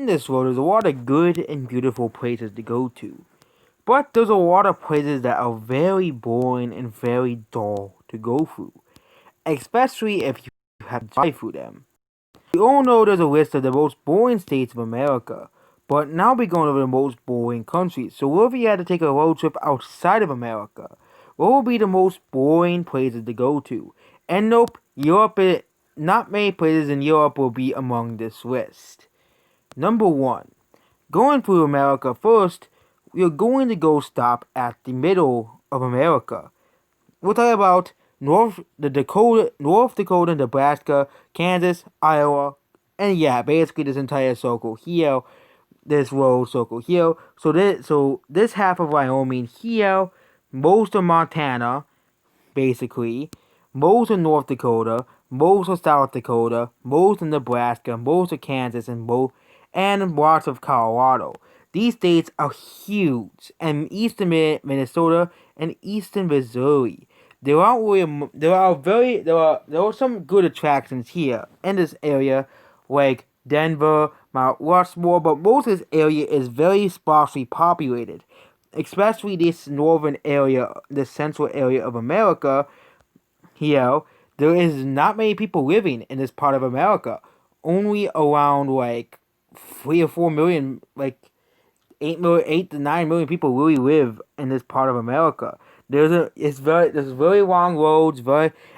In this world, there's a lot of good and beautiful places to go to. But there's a lot of places that are very boring and very dull to go through. Especially if you have to drive through them. We all know there's a list of the most boring states of America. But now we're going over the most boring countries. So what if you had to take a road trip outside of America? What would be the most boring places to go to? And nope, not many places in Europe will be among this list. Number 1. Going through America first, we are going to go stop at the middle of America. We'll talk about North Dakota, Nebraska, Kansas, Iowa, and yeah, basically this entire circle here, this road circle here. So this half of Wyoming here, most of Montana, basically, most of North Dakota, most of South Dakota, most of Nebraska, most of Kansas, and lots of Colorado. These states are huge, and eastern Minnesota and eastern Missouri. There are some good attractions here in this area, like Denver, Mount Rushmore, but most of this area is very sparsely populated, especially this northern area, the central area of America. Here, there is not many people living in this part of America. Only around like 3 or 4 million, like 8 to 9 million people really live in this part of America. There's very long roads.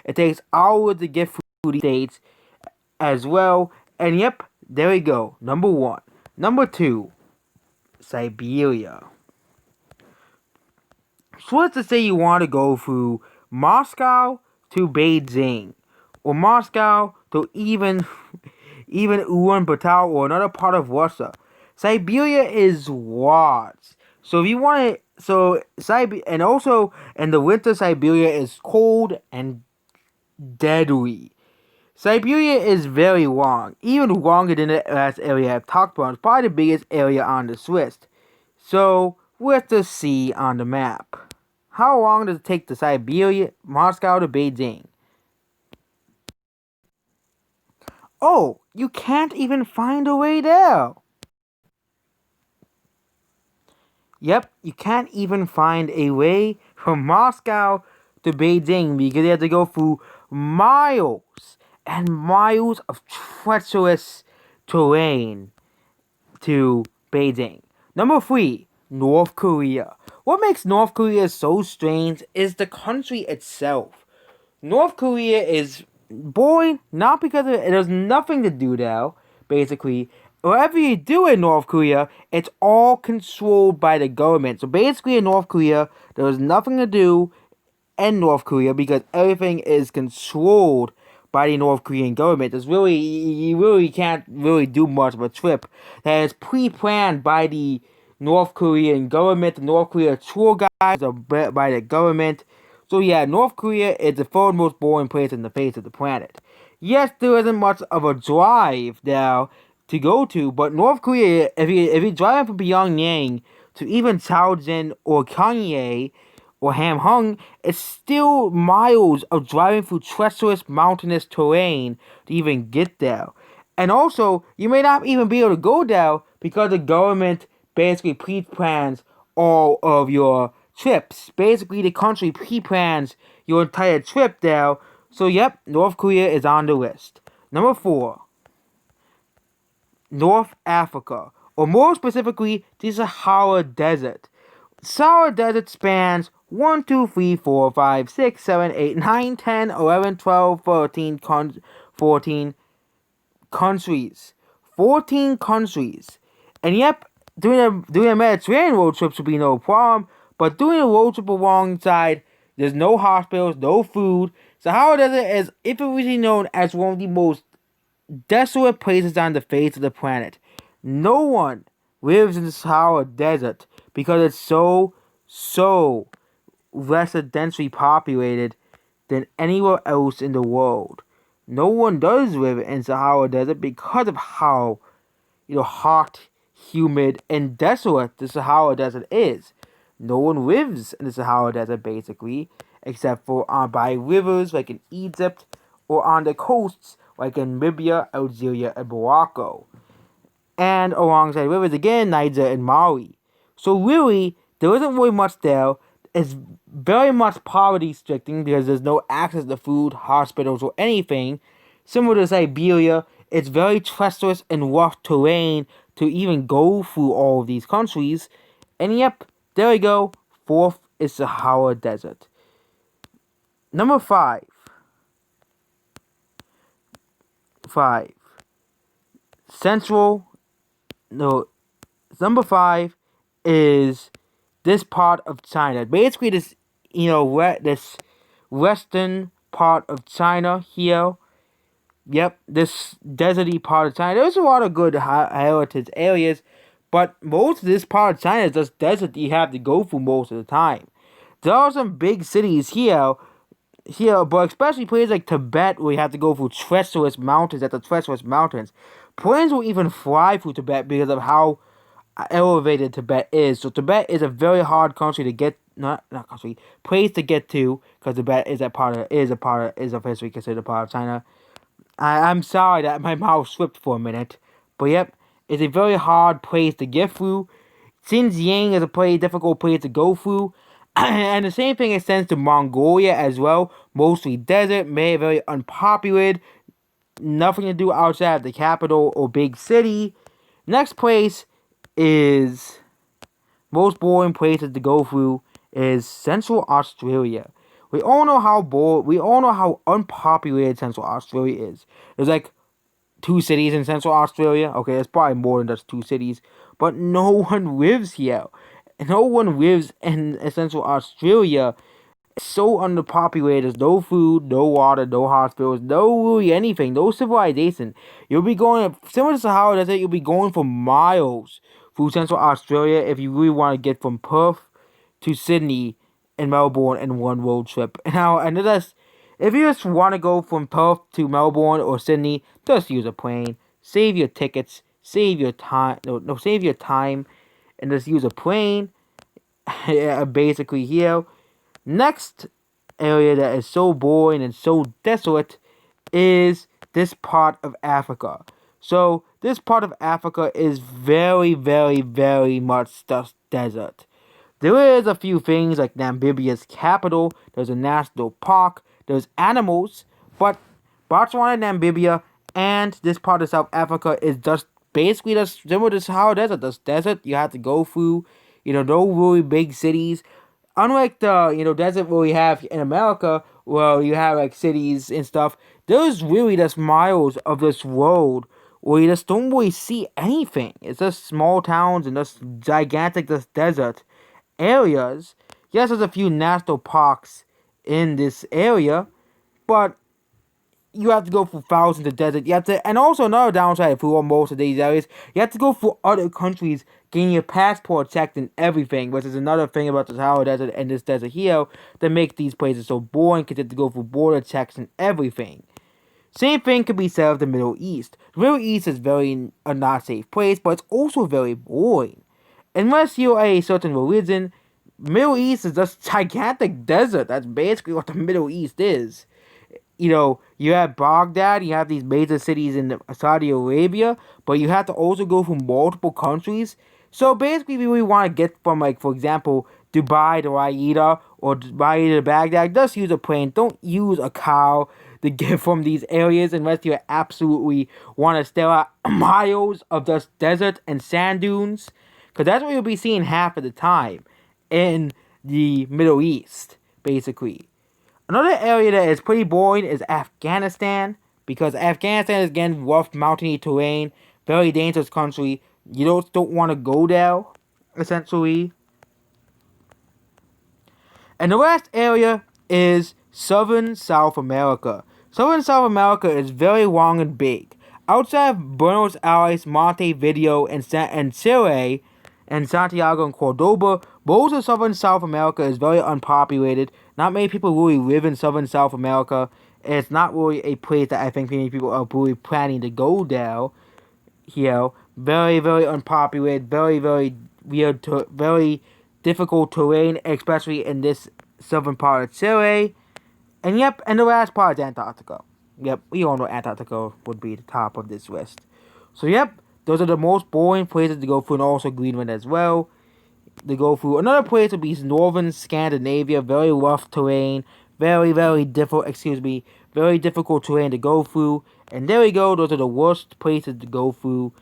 It takes hours to get through these states as well. And yep, there we go. Number 1. Number 2, Siberia. So let's just say you want to go through Moscow to Beijing, or Moscow to even Ulaanbaatar or another part of Russia. Siberia is large, so if you want to, and also in the winter, Siberia is cold and deadly. Siberia is very long, even longer than the last area I've talked about. It's probably the biggest area on this list. So let's just see on the map. How long does it take to Moscow to Beijing? Oh, you can't even find a way there. Yep, you can't even find a way from Moscow to Beijing because you have to go through miles and miles of treacherous terrain to Beijing. Number 3, North Korea. What makes North Korea so strange is the country itself. North Korea is boring, not because there's nothing to do there, basically. Whatever you do in North Korea, it's all controlled by the government. So basically in North Korea, there's nothing to do in North Korea because everything is controlled by the North Korean government. You really can't really do much of a trip that is pre-planned by the North Korean government. The North Korea tour guides are by the government. So yeah, North Korea is the third most boring place on the face of the planet. Yes, there isn't much of a drive there to go to, but North Korea, if you drive from Pyongyang to even Chaojin or Gangneung or Hamhung, it's still miles of driving through treacherous mountainous terrain to even get there. And also, you may not even be able to go there because the government basically pre-plans all of your trips. Basically, the country pre-plans your entire trip there. So, yep, North Korea is on the list. Number 4, North Africa, or more specifically, the Sahara Desert. Sahara Desert spans 1, 2, 3, 4, 5, 6, 7, 8, 9, 10, 11, 12, 13, 14 countries. 14 countries. And yep, doing a Mediterranean road trips would be no problem, but doing a road trip alongside, there's no hospitals, no food. Sahara Desert is infamously known as one of the most desolate places on the face of the planet. No one lives in the Sahara Desert because it's so less densely populated than anywhere else in the world. No one does live in Sahara Desert because of how hot, humid, and desolate the Sahara Desert is. No one lives in the Sahara Desert basically, except for by rivers like in Egypt or on the coasts like in Libya, Algeria, and Morocco. and alongside rivers again, Niger and Mali. So really, there isn't really much there. It's very much poverty stricken because there's no access to food, hospitals, or anything. Similar to Siberia, it's very treacherous and rough terrain to even go through all of these countries. And yep, there we go. Fourth is Sahara Desert. Number five, Central. No, number five is this part of China. Basically, this this western part of China here. Yep, this deserty part of China. There's a lot of good heritage areas, but most of this part of China is just desert you have to go through most of the time. There are some big cities here, but especially places like Tibet where you have to go through treacherous mountains after treacherous mountains. Planes will even fly through Tibet because of how elevated Tibet is. So Tibet is a very hard country to get, not country, place to get to because Tibet is officially considered a part of China. I'm sorry that my mouth slipped for a minute, but yep, it's a very hard place to get through. Xinjiang is a pretty difficult place to go through. And the same thing extends to Mongolia as well. Mostly desert, very unpopulated, nothing to do outside of the capital or big city. Next place is most boring places to go through is Central Australia. We all know how unpopulated Central Australia is. There's like two cities in Central Australia. Okay, it's probably more than just two cities, but no one lives here. No one lives in Central Australia. It's so underpopulated. There's no food, no water, no hospitals, no really anything, no civilization. You'll be going similar to Sahara Desert. You'll be going for miles through Central Australia if you really want to get from Perth to Sydney and Melbourne in one road trip. Now, and that's if you just want to go from Perth to Melbourne or Sydney, just use a plane. Save your tickets. Save your time. No, save your time, and just use a plane. Basically, here. Next area that is so boring and so desolate is this part of Africa. So this part of Africa is very, very, very much just desert. There is a few things like Namibia's capital, there's a national park, there's animals, but Botswana, Namibia, and this part of South Africa is just basically just similar to Sahara Desert. This desert you have to go through, no really big cities. Unlike the, desert where we have in America, where you have like cities and stuff, there's really just miles of this road where you just don't really see anything. It's just small towns and just gigantic just desert areas. Yes, there's a few national parks in this area, but you have to go through thousands of desert. You have to, and also another downside for most of these areas, you have to go through other countries, getting your passport checked and everything, which is another thing about the Sahara Desert and this desert here that makes these places so boring because you have to go through border checks and everything. Same thing could be said of the Middle East. The Middle East is very a not safe place, but it's also very boring. Unless you're a certain religion, Middle East is just gigantic desert. That's basically what the Middle East is. You have Baghdad, you have these major cities in Saudi Arabia, but you have to also go through multiple countries. So basically, if you really want to get from, like, for example, Dubai to Riyadh or Dubai to Baghdad, just use a plane. Don't use a car to get from these areas unless you absolutely want to stare at miles of just desert and sand dunes. Because that's what you'll be seeing half of the time in the Middle East, basically. Another area that is pretty boring is Afghanistan, because Afghanistan is again rough mountainy terrain, very dangerous country. You don't want to go there, essentially. And the last area is Southern South America. Southern South America is very long and big. Outside of Buenos Aires, Montevideo, and Chile, and Santiago and Cordoba, most of Southern South America is very unpopulated. Not many people really live in Southern South America. And it's not really a place that I think many people are really planning to go there. Very, very unpopulated, very, very weird, very difficult terrain, especially in this southern part of Chile. And yep, and the last part is Antarctica. Yep, we all know Antarctica would be the top of this list. So yep, Those are the most boring places to go through, and also Greenland as well. To go through. Another place would be northern Scandinavia, very rough terrain, very difficult. Excuse me, very difficult terrain to go through. And there we go. Those are the worst places to go through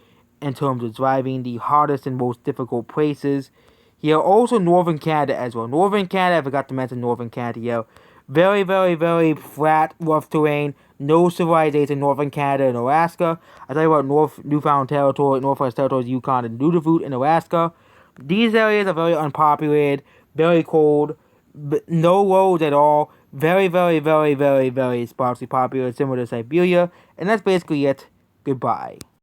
in terms of driving. The hardest and most difficult places. Here also northern Canada as well. Northern Canada, I forgot to mention northern Canada here. Very flat, rough terrain. No civilization in northern Canada and Alaska. I tell you about Newfoundland Territory, Northwest Territories, Yukon, and Nunavut in Alaska. These areas are very unpopulated, very cold, no roads at all. Very sparsely populated, similar to Siberia. And that's basically it. Goodbye.